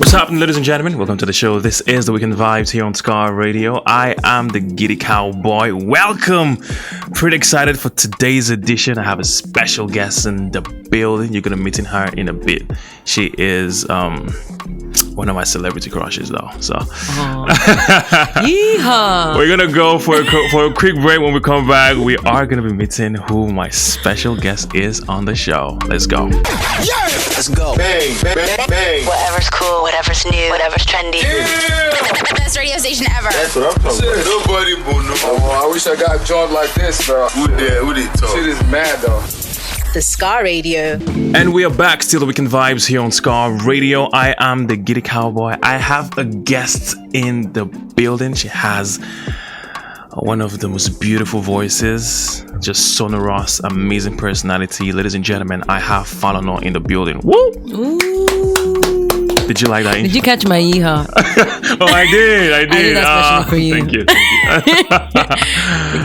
What's happening, ladies and gentlemen? Welcome to the show. This is the Weekend Vibes here on Scar Radio. I am the Gidi Cowboy. Welcome. Pretty excited for today's edition. I have a special guest in the building. You're going to meet her in a bit. She is one of my celebrity crushes, though. So Yeehaw. We're going to go for a quick break. When we come back, we are going to be meeting who my special guest is on the show. Let's go. Yeah! Let's go. Bang, bang, bang, bang. Whatever's cool, whatever's new, whatever's trendy. Yeah! Best radio station ever. That's what I'm talking about. Nobody boo no. Oh, I wish I got joined like this, bro. Who did talk? Shit is mad, though. The Scar Radio. And we are back, still the Weekend Vibes here on Scar Radio. I am the Gidi Cowboy. I have a guest in the building. She has one of the most beautiful voices, just sonorous, amazing personality. Ladies and gentlemen, I have Falana in the building. Woo! Ooh. Did you like that? Did you catch my yeehaw? Oh, I did. I did that specially for you. Thank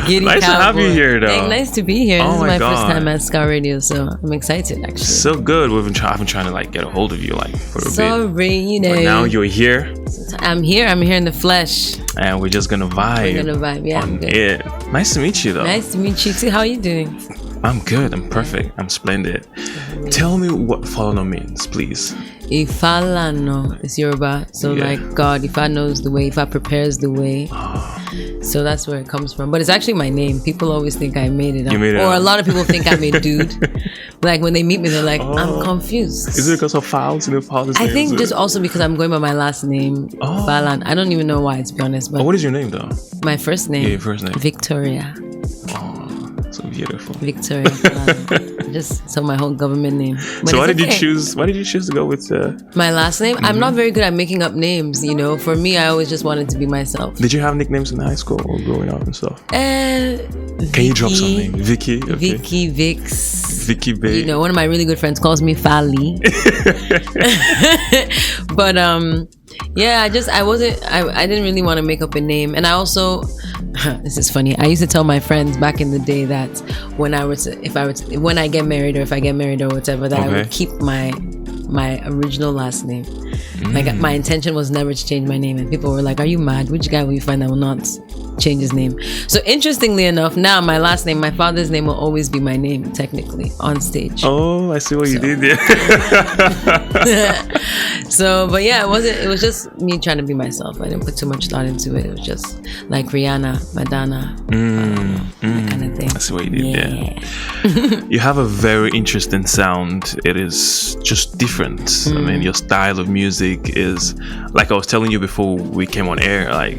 you. Nice to have you here, though. Hey, nice to be here. Oh this is my God. first time at Scar Radio, so I'm excited, actually. So good. I've been trying to like get a hold of you for a bit. Sorry, you know. But now you're here. I'm here in the flesh. And we're just gonna vibe. We're gonna vibe, yeah. On it. Nice to meet you, though. Nice to meet you too. How are you doing? I'm good. I'm perfect. I'm splendid. Tell me what Falana means, please. Falana is Yoruba. So like God, Ifa knows the way, Ifa prepares the way. So that's where it comes from. But it's actually my name. People always think I made it up. A lot of people think I'm a dude. Like when they meet me, they're like, I'm confused. Is it because of Fowls in the father's name? I think just also because I'm going by my last name, Falan. I don't even know why, to be honest. But what is your name, though? My first name. Yeah, your first name. Victoria. So beautiful. Victoria. Just so my whole government name. But so why did you choose to go with my last name? I'm not very good at making up names, you know. For me, I always just wanted to be myself. Did you have nicknames in high school or growing up and stuff? Can you drop some names? Vicky? Okay. Vicky, Vix. Vicky Bay. You know, one of my really good friends calls me Fali. But yeah, I didn't really want to make up a name. And I also, this is funny, I used to tell my friends back in the day that when I get married or whatever, that I would keep my original last name. Like my intention was never to change my name, and people were like, are you mad? Which guy will you find that will not change his name? So interestingly enough, now my last name, my father's name, will always be my name technically on stage. Oh, I see what you did there. So, but yeah, it was just me trying to be myself. I didn't put too much thought into it. It was just like Rihanna, Madonna, that kind of thing. I see what you did there. You have a very interesting sound. It is just different. I mean, your style of music is, like I was telling you before we came on air, like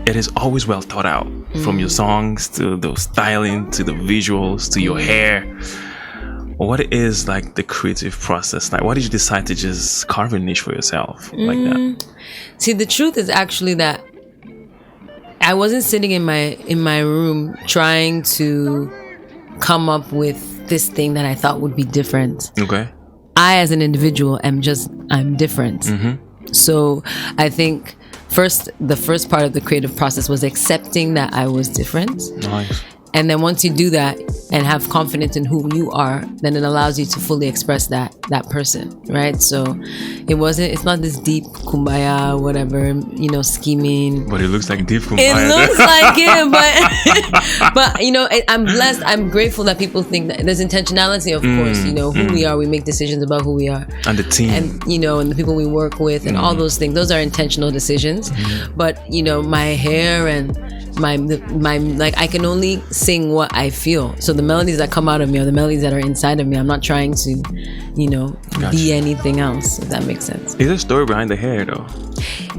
it is always well thought out. From your songs to the styling to the visuals to your hair. What is like the creative process? Like, why did you decide to just carve a niche for yourself like that? See, the truth is actually that I wasn't sitting in my room trying to come up with this thing that I thought would be different. Okay. I, as an individual, I'm different. So I think the first part of the creative process was accepting that I was different. Nice. And then once you do that and have confidence in who you are, then it allows you to fully express that person, right? So it's not this deep kumbaya, whatever, you know, scheming. But it looks like deep kumbaya. It looks like it, but you know, I'm blessed. I'm grateful that people think that there's intentionality, of course, you know, who we are. We make decisions about who we are. And the team. And, you know, and the people we work with and all those things. Those are intentional decisions. But, you know, my hair and my like, I can only sing what I feel. So the melodies that come out of me are the melodies that are inside of me. I'm not trying to, you know, be anything else, if that makes sense. Is there a story behind the hair, though?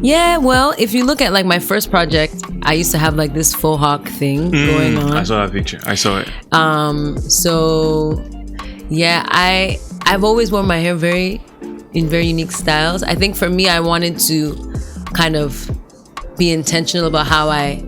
Yeah, well, if you look at like my first project, I used to have like this faux hawk thing going on. I saw that picture. I saw it. So yeah, I've always worn my hair in very unique styles. I think for me, I wanted to kind of be intentional about how I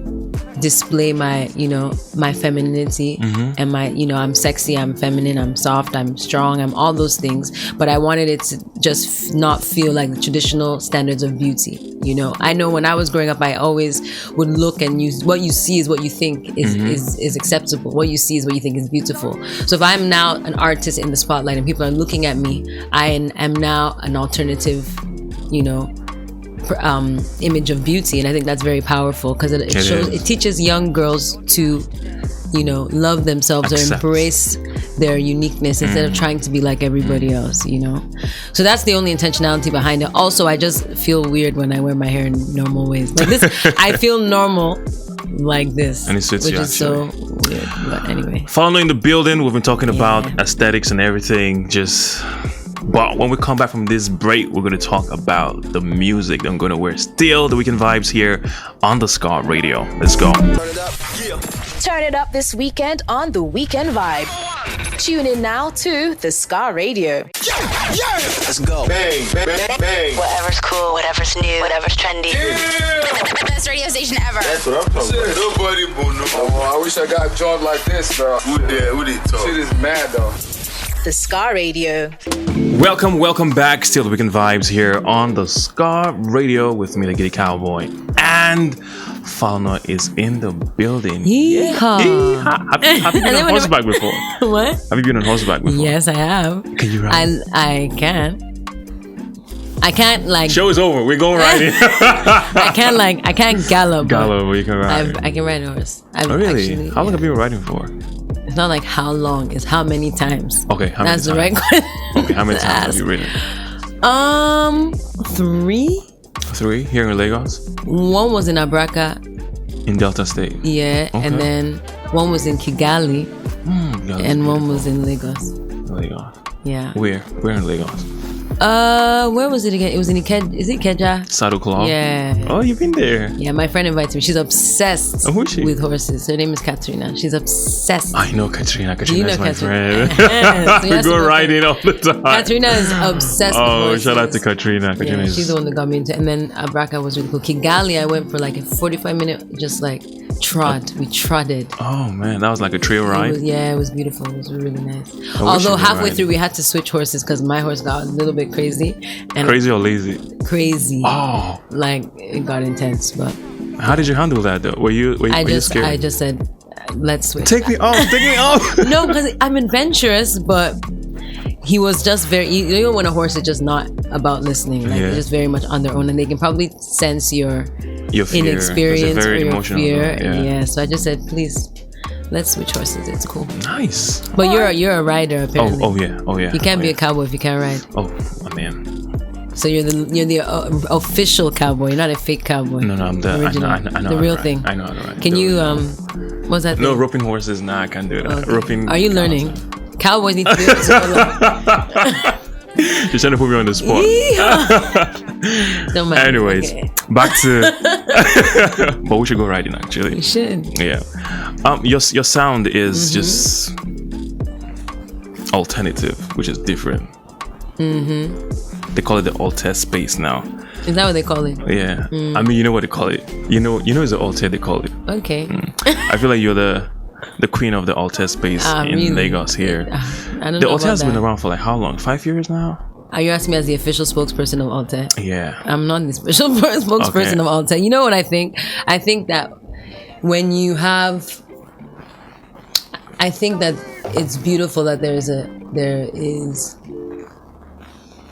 display my, you know, my femininity and my, you know, I'm sexy, I'm feminine, I'm soft, I'm strong, I'm all those things. But I wanted it to just not feel like the traditional standards of beauty. You know, I know when I was growing up, I always would look and use what you see is what you think is acceptable. What you see is what you think is beautiful. So if I'm now an artist in the spotlight and people are looking at me, I am now an alternative, you know, image of beauty, and I think that's very powerful because it teaches young girls to, love themselves or embrace their uniqueness instead of trying to be like everybody else, So that's the only intentionality behind it. Also, I just feel weird when I wear my hair in normal ways. Like this, I feel normal like this, and it suits which you, is so weird. But anyway, Falana in the building. We've been talking about aesthetics and everything. But when we come back from this break, we're going to talk about the music I'm going to wear. Still the weekend vibes here on the Ska Radio. Let's go. Turn it up this weekend on The Weekend Vibe. Tune in now to the Ska Radio. Let's go. Bang, bang, bang, bang. Whatever's cool, whatever's new, whatever's trendy. Yeah. Best radio station ever. That's what I'm talking about. Nobody but no. Oh, I wish I got joined like this, bro. Who did talk? Shit is mad, though. The Ska Radio. Welcome back. Still the weekend vibes here on the Ska Radio with me, the Gidi Cowboy, and Falana is in the building. Yeehaw. Have you been on horseback before? What? Have you been on horseback before? Yes, I have. Can you ride? I can. I can't like. Show is over. We're going riding. I can't gallop. But you can ride. I can ride a horse. Oh, really? How long have you been riding for? It's not like how long, it's how many times. Okay, how That's many times? the right question. Okay, how many times have you ridden? 3. 3 here in Lagos? One was in Abraka. In Delta State? Yeah, okay. And then one was in Kigali. And one was in Lagos. Lagos. Yeah. Where in Lagos? Where was it again? It was in is it Ikeja? Saddle Club? Yeah. Oh, you've been there. Yeah, my friend invited me. She's obsessed who is she? with horses. Her name is Katrina. She's obsessed. I know Katrina. Katrina's my Katrina? friend. So we go riding all the time. Katrina is obsessed with horses. Shout out to Katrina. Yeah, she's the one that got me into it. And then Abraka was really cool. Kigali, I went for like a 45-minute just like trot. We trotted. Oh man, that was like a trail ride? It was beautiful. It was really nice. Although halfway through we had to switch horses because my horse got a little bit crazy. And crazy or lazy? Crazy. Oh. Like it got intense, but how did you handle that though? Were you scared? I just said, let's switch. Take me off. No, because I'm adventurous, but he was just very, you know when a horse is just not about listening, like they're just very much on their own, and they can probably sense your fear, inexperience or your fear. Yeah. So I just said, please, let's switch horses. It's cool. Nice. But you're a rider apparently. Oh yeah. You can't be a cowboy if you can't ride. Oh man. So you're the official cowboy. You're not a fake cowboy. No, I'm the original. I know the real thing. I know how to ride. Can you what's that? No, thing? roping horses. Nah, I can't do that. Okay. Roping. Are you learning? Cowboys need to be able to You're trying to put me on the spot. Don't matter. Anyways, back to. But we should go riding actually. You should. Yeah. Your sound is just alternative, which is different. They call it the alter space now. Is that what they call it? Yeah. I mean, you know what they call it. You know, it's the alter they call it. Okay. I feel like you're the queen of the alter space in really? Lagos here. I don't The know alter has about been that. around for like how long? 5 years now? Are you asking me as the official spokesperson of Alter? Yeah. I'm not the official spokesperson of Alter. You know what I think? I think that when you have, I think that it's beautiful that there is,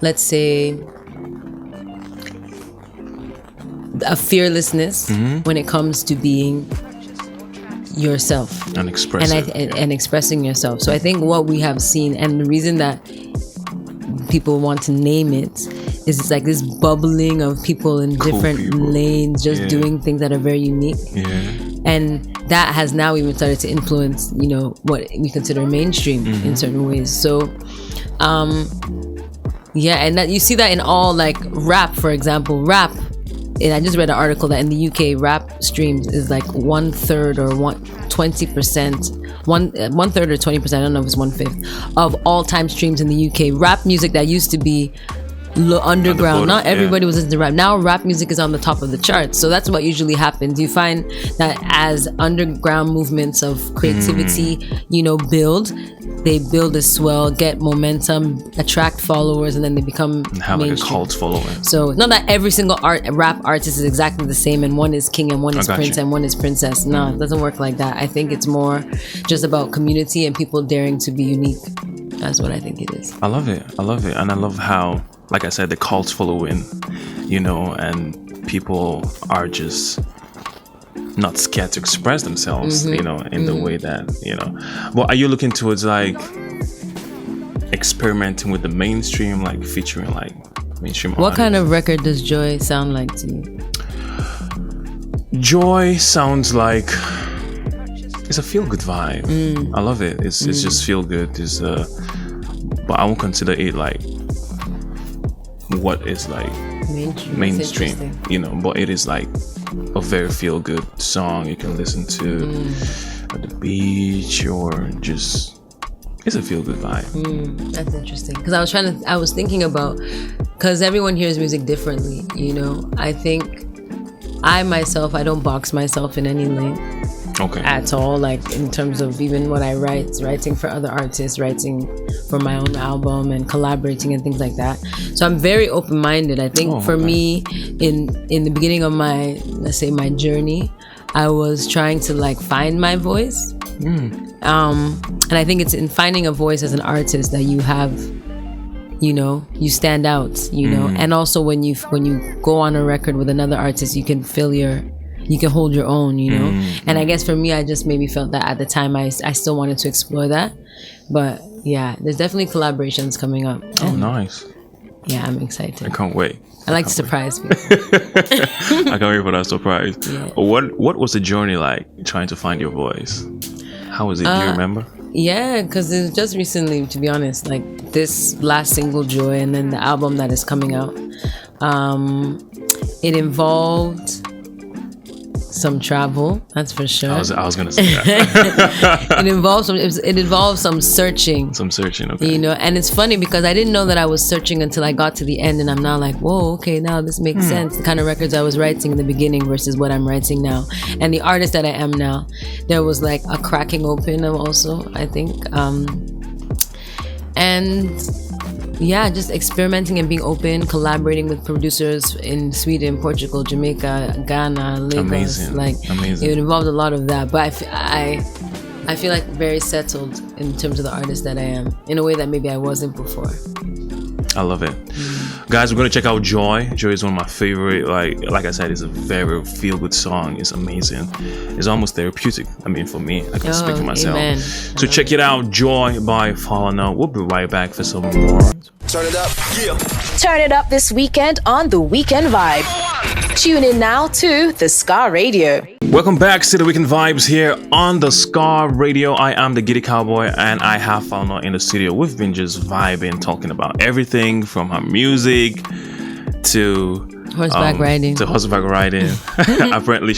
let's say, a fearlessness when it comes to being yourself And expressive. and expressing yourself. So I think what we have seen, and the reason that people want to name it, is it's like this bubbling of people in different lanes just doing things that are very unique. Yeah. And that has now even started to influence, what we consider mainstream in certain ways. So and that you see that in all, like rap, for example. Rap, and I just read an article that in the UK rap streams is like 1/3 or 20%, 1/3 or 20%, I don't know if it's 1/5 of all time streams in the UK. Rap music that used to be underground, not everybody was into rap. Now rap music is on the top of the charts. So that's what usually happens. You find that as underground movements of creativity, build, they build as well, get momentum, attract followers, and then they become have like a mainstream. cult following. So not that every single rap artist is exactly the same, and one is king and one is prince and one is princess. No, it doesn't work like that. I think it's more just about community and people daring to be unique. That's what I think it is. I love it. And I love how like I said, the cult following, you know, and people are just not scared to express themselves, you know, in the way that, you know. But are you looking towards like experimenting with the mainstream, like featuring like mainstream What artists? kind of record does Joy sound like to you? Joy sounds like it's a feel-good vibe. I love it. It's just feel-good. It's but I won't consider it like what is like mainstream, you know. But it is like a very feel-good song you can listen to at the beach or just. It's a feel-good vibe. That's interesting, because I was thinking about, because everyone hears music differently, you know. I think I don't box myself in any lane at all, like in terms of even what I writing for other artists, writing for my own album and collaborating and things like that. So I'm very open-minded. I think for me, in the beginning of my, let's say, my journey, I was trying to like find my voice. And I think it's in finding a voice as an artist that you have, you know, you stand out, you know. And also when you go on a record with another artist, you can hold your own, you know. And I guess for me, I just maybe felt that at the time I still wanted to explore that. But yeah, there's definitely collaborations coming up. Oh, nice. Yeah, I'm excited. I can't wait. I like to surprise people. I can't wait for that surprise. Yeah. What was the journey like trying to find your voice? How was it? Do you remember? Yeah, because it's just recently, to be honest, like this last single, Joy, and then the album that is coming out, it involved some travel, that's for sure. I was gonna say that. It involves some searching. Okay. You know, and it's funny because I didn't know that I was searching until I got to the end, and I'm now like, whoa, okay, now this makes sense. The kind of records I was writing in the beginning versus what I'm writing now, and the artist that I am now. There was like a cracking open of also, I think, and yeah, just experimenting and being open, collaborating with producers in Sweden, Portugal, Jamaica, Ghana, Lagos. Amazing. It involved a lot of that, but I feel like very settled in terms of the artist that I am, in a way that maybe I wasn't before. I love it. Guys, we're gonna check out Joy. Joy is one of my favorite, like I said, it's a very feel-good song. It's amazing. It's almost therapeutic. I mean, for me, I can speak for myself. Amen. So check it out, Joy by Falana. We'll be right back for some more. Turn it up. Yeah. Turn it up this weekend on The Weekend Vibe. Tune in now to the Scar Radio. Welcome back to the Weekend Vibes here on the Scar Radio. I am the Gidi Cowboy and I have Falana in the studio. We've been just vibing, talking about everything from her music to horseback riding. Apparently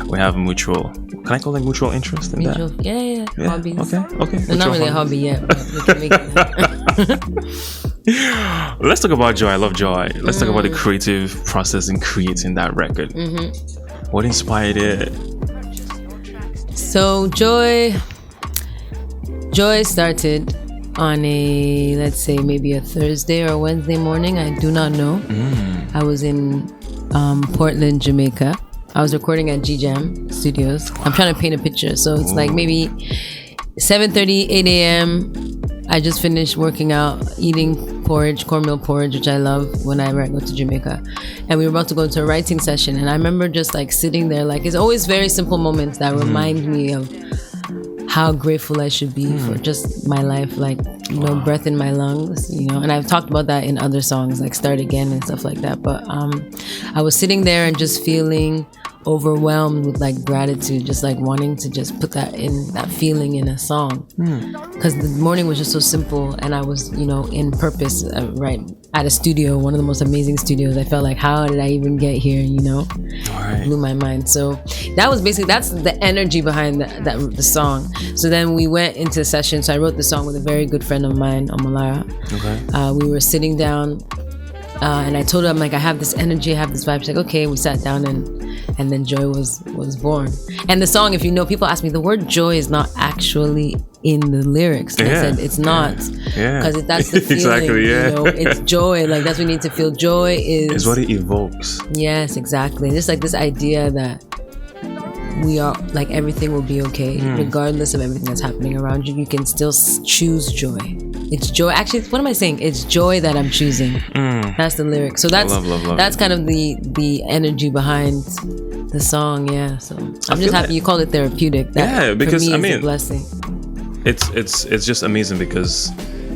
we have mutual, can I call it mutual interest in that? Yeah. Hobbies. Okay. They're not really a hobby yet, but we can make it. Let's talk about Joy. I love Joy. Let's talk about the creative process in creating that record. What inspired it? So Joy started on a, let's say, maybe a Thursday or Wednesday morning. I do not know. I was in Portland, Jamaica. I was recording at G-Jam Studios. I'm trying to paint a picture. So it's like maybe 7:30, 8 a.m. I just finished working out, eating cornmeal porridge, which I love when I go to Jamaica. And we were about to go into a writing session. And I remember just like sitting there, like it's always very simple moments that remind me of how grateful I should be for just my life, like, you know, breath in my lungs, you know. And I've talked about that in other songs, like Start Again and stuff like that. But I was sitting there and just feeling overwhelmed with like gratitude, just like wanting to just put that feeling in a song, because the morning was just so simple, and I was, you know, in purpose, right at a studio, one of the most amazing studios. I felt like, how did I even get here, you know? Blew my mind. So that's the energy behind the song. So then we went into session. So I wrote the song with a very good friend of mine, Omalara. We were sitting down, and I told her, I'm like, I have this energy, I have this vibe. She's like, okay. We sat down, and then Joy was born. And the song, if you know, people ask me, the word joy is not actually in the lyrics. And I said, it's not. Because that's the feeling. Exactly, you know, it's joy. Like, that's what we need to feel. Joy is what it evokes. Yes, exactly. Just like this idea that we are, like, everything will be okay. Regardless of everything that's happening around you, you can still choose joy. It's joy. Actually, what am I saying? It's joy that I'm choosing. That's the lyric. So that's love that's kind of the energy behind the song. Yeah. So I'm just happy you called it therapeutic. That, because for me, I mean, is a blessing. It's just amazing because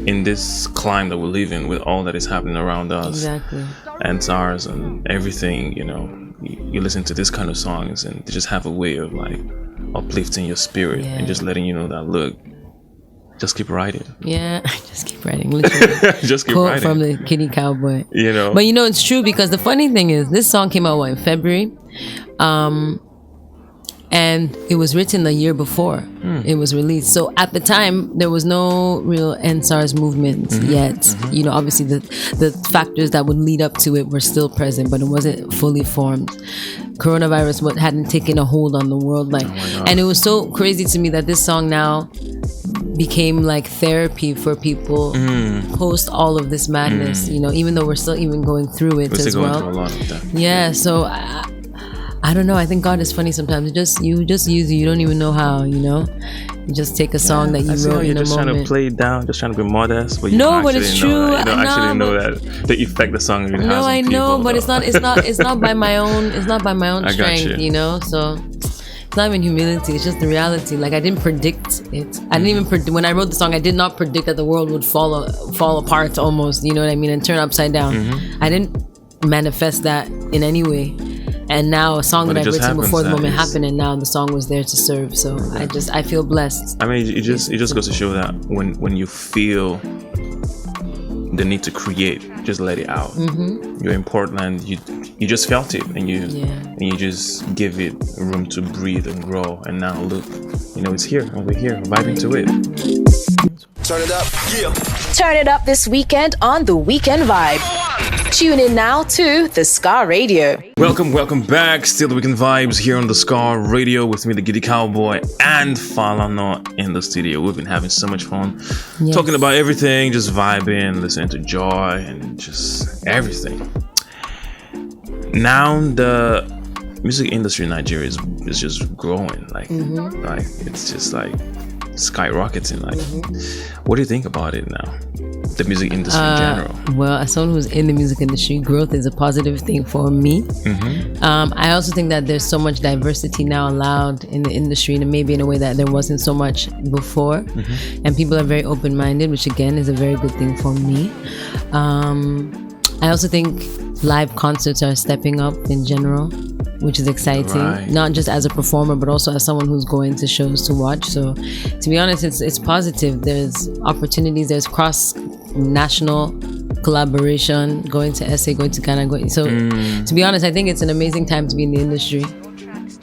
in this climate that we live in, with all that is happening around us, Exactly. and SARS and everything, you listen to this kind of songs and they just have a way of like uplifting your spirit and just letting you know that, look, just keep writing. Yeah, just keep writing. Literally. Just keep Quote writing. from the Gidi Cowboy. But it's true, because the funny thing is, this song came out in February, and it was written the year before it was released. So at the time, there was no real NSARS movement yet. Obviously the factors that would lead up to it were still present, but it wasn't fully formed. Coronavirus hadn't taken a hold on the world, and it was so crazy to me that this song now became like therapy for people post all of this madness. Even though we're still even going through it as well. Through a lot of that. Yeah, so I don't know. I think God is funny sometimes. You just use it. You don't even know how. You just take a song that you wrote in a moment. You're just trying to play it down, just trying to be modest, but but it's true. You don't actually know that the effect the song really has. No, I know, but it's not by my own. It's not by my own strength. So it's not even humility. It's just the reality. Like, I didn't predict it. I didn't even predict when I wrote the song. I did not predict that the world would fall apart almost. You know what I mean? And turn upside down. I didn't manifest that in any way. And now a song that I've written before the moment happened, and now the song was there to serve. So I feel blessed. I mean, it just goes to show that when you feel the need to create, just let it out. You're in Portland, you just felt it, and you just give it room to breathe and grow. And now look, it's here, and we're here, vibing to it. Turn it up. Yeah. Turn it up this weekend on The Weekend Vibe. Tune in now to The Scar Radio. Welcome back. Still The Weekend Vibes here on The Scar Radio with me, the Gidi Cowboy, and Falana in the studio. We've been having so much fun talking about everything, just vibing, listening to joy, and just everything. Now the music industry in Nigeria is just growing. Like it's just like skyrocketing. What do you think about it now? The music industry in general. Well, as someone who's in the music industry, growth is a positive thing for me. I also think that there's so much diversity now allowed in the industry, and maybe in a way that there wasn't so much before. And people are very open-minded, which again is a very good thing for me. I also think live concerts are stepping up in general, which is exciting, not just as a performer, but also as someone who's going to shows to watch. So to be honest, it's positive. There's opportunities, there's cross-national collaboration, going to SA, going to Ghana. So to be honest, I think it's an amazing time to be in the industry.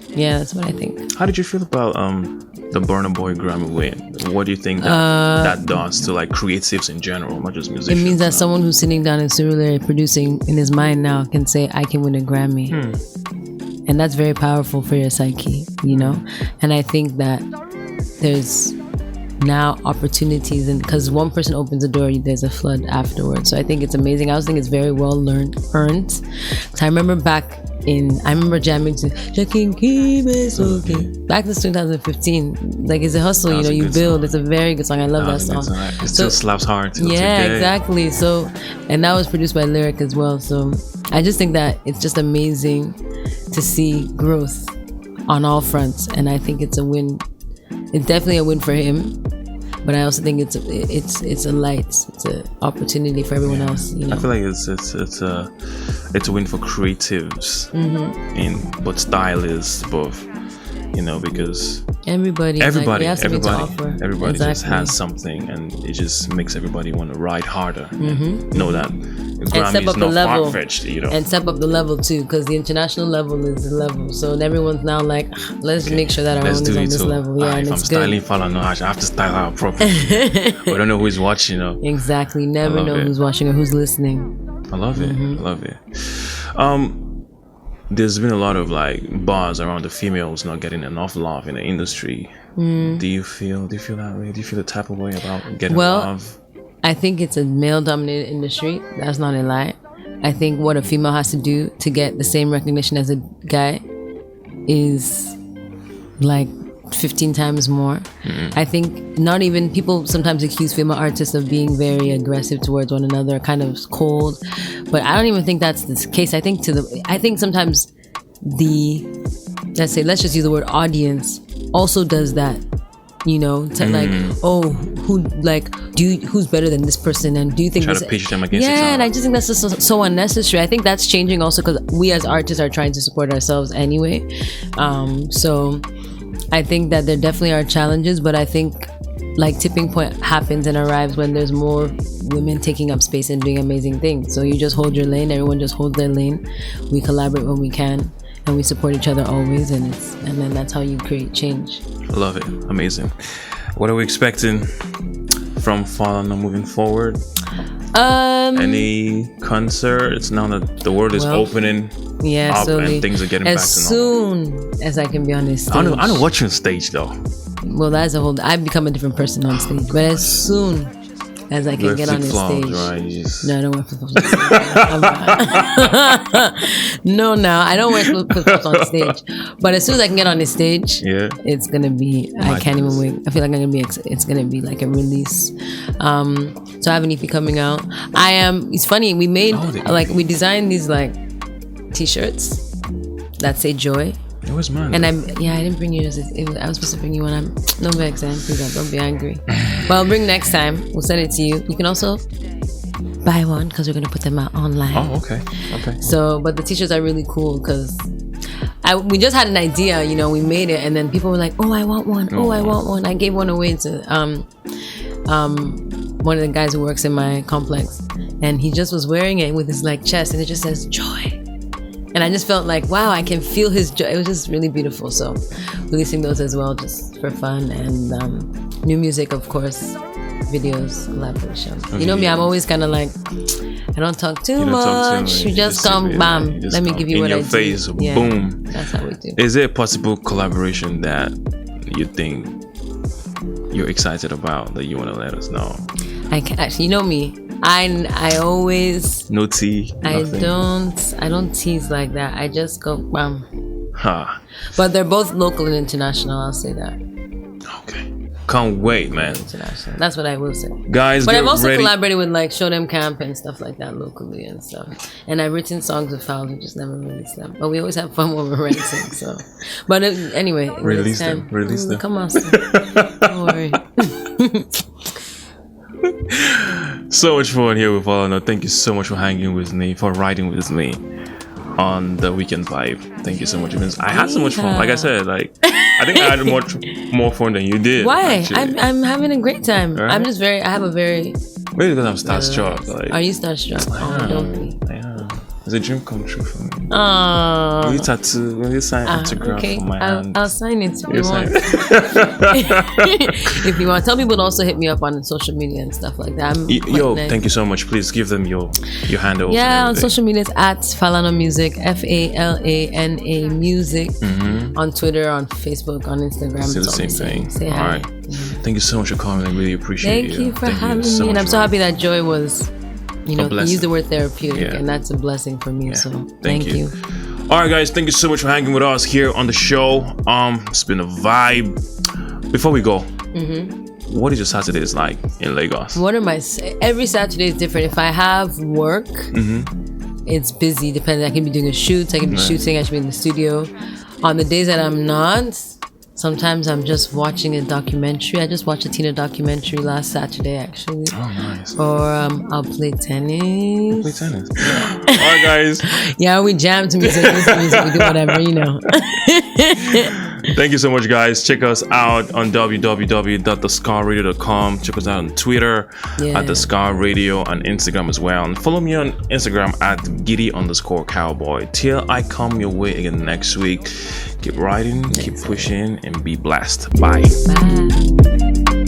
Yeah, that's what I think. How did you feel about the Burna Boy Grammy win? What do you think that does to like creatives in general, not just musicians? It means that someone who's sitting down in Surulere producing in his mind now can say, I can win a Grammy. And that's very powerful for your psyche, And I think that there's now opportunities, and because one person opens the door, there's a flood afterwards. So I think it's amazing. I also think it's very well earned. So I remember jamming to Jacking Keep It Okay. Back in 2015. Like, it's a hustle, you build. Song. It's a very good song. I love that song. It still slaps hard till yeah, today. Exactly. So, and that was produced by Lyric as well. So I just think that it's just amazing to see growth on all fronts, and I think it's a win. It's definitely a win for him, but I also think it's a light. It's an opportunity for everyone else. I feel like it's a win for creatives, in both stylists, both because everybody just has something, and it just makes everybody want to ride harder. And know that the Grammy is not far-fetched, and step up the level too, because the international level is the level. So everyone's now like, let's make sure that our own is on this level. Yeah, and if I'm styling Falana, I have to style her properly. We don't know who's watching. Exactly. Never know who's watching or who's listening. I love it. I love it. There's been a lot of like buzz around the females not getting enough love in the industry. Do you feel that way? Do you feel the type of way about getting love? I think it's a male-dominated industry. That's not a lie. I think what a female has to do to get the same recognition as a guy is like 15 times more. I think not even people sometimes accuse female artists of being very aggressive towards one another, kind of cold, but I don't even think that's the case. I think sometimes let's just use the word audience also does that, you know, to like, oh, who's better than this person, and do you think try to pitch them against each other. and I just think that's just so unnecessary. I think that's changing also because we as artists are trying to support ourselves anyway. So I think that there definitely are challenges, but I think like tipping point happens and arrives when there's more women taking up space and doing amazing things. So you just hold your lane, everyone just holds their lane, we collaborate when we can, and we support each other always, and then that's how you create change. Love it. Amazing. What are we expecting from Falana moving forward? Any concerts now that the world is opening up and things are getting back to normal? As soon as I can be on this stage. I don't watch you on stage though. Well, that's a whole. I've become a different person on stage, but as soon as I can get on this stage. Right? No, I don't wear flip-flops on stage. No, I don't wear flip-flops on stage. But as soon as I can get on the stage, it's gonna be. I can't even wait. I feel like it's gonna be like a release. So I have an EP coming out. It's funny. We made we designed these like T-shirts that say joy. It was mine. And I didn't bring you. I was supposed to bring you one. No vex, please don't be angry. But I'll bring next time. We'll send it to you. You can also buy one because we're gonna put them out online. Oh, okay. So, but the T-shirts are really cool because we just had an idea. You know, we made it, and then people were like, "Oh, I want one. Oh, I want one." I gave one away to one of the guys who works in my complex, and he just was wearing it with his like chest, and it just says joy. And I just felt like, wow, I can feel his joy. It was just really beautiful. So releasing those as well, just for fun. And new music, of course, videos, collaboration. Okay, you know me, I'm always kind of like, I don't talk too much. You just come, bam. Let me give you what I do. In your face, boom. That's how we do. Is there a possible collaboration that you think you're excited about that you want to let us know? I can actually, you know me. I always no tea. Nothing. I don't tease like that. I just go bam. But they're both local and international. I'll say that. Okay. Can't wait, man. International. That's what I will say. Guys, but I've also collaborated with like Show Them Camp and stuff like that locally and stuff. And I've written songs with Fowls, we just never released them. But we always have fun when we're writing. So, but anyway, release them. Come on, don't worry. So much fun here with Falana. Thank you so much for hanging with me, for riding with me on the weekend vibe. Thank you so much. I had so much fun. Like I said, I think I had more fun than you did. Why? I'm having a great time. Right? I have a very. Maybe because I'm starstruck. Are you starstruck? Oh, don't be. It's a dream come true for me. Oh. Will you sign autograph for my hand? I'll sign it if you want. If you want. Tell people to also hit me up on social media and stuff like that. Thank you so much. Please give them your handles. Yeah, on social media it's at Falana Music, Falana Music. On Twitter, on Facebook, on Instagram. It's the same thing. Say hi. All right. Thank you so much for coming. I really appreciate Thank you for having me. And I'm so happy that Joy was, you use the word therapeutic, and that's a blessing for me. So thank you. All right, guys, thank you so much for hanging with us here on the show. It's been a vibe. Before we go, what is your Saturdays like in Lagos? Every Saturday is different. If I have work, it's busy. Depends. I can be doing a shoot. I can be shooting. I should be in the studio. On the days that I'm not, sometimes I'm just watching a documentary. I just watched a Tina documentary last Saturday, actually. Oh, nice. Or I'll play tennis. All right, guys. Yeah, we jam to music. We do whatever, Thank you so much, guys. Check us out on www.thescarradio.com. Check us out on Twitter at The Scar Radio, on Instagram as well. And follow me on Instagram at Gidi_Cowboy. Till I come your way again next week. Keep riding, keep pushing, and be blessed. Bye. Bye.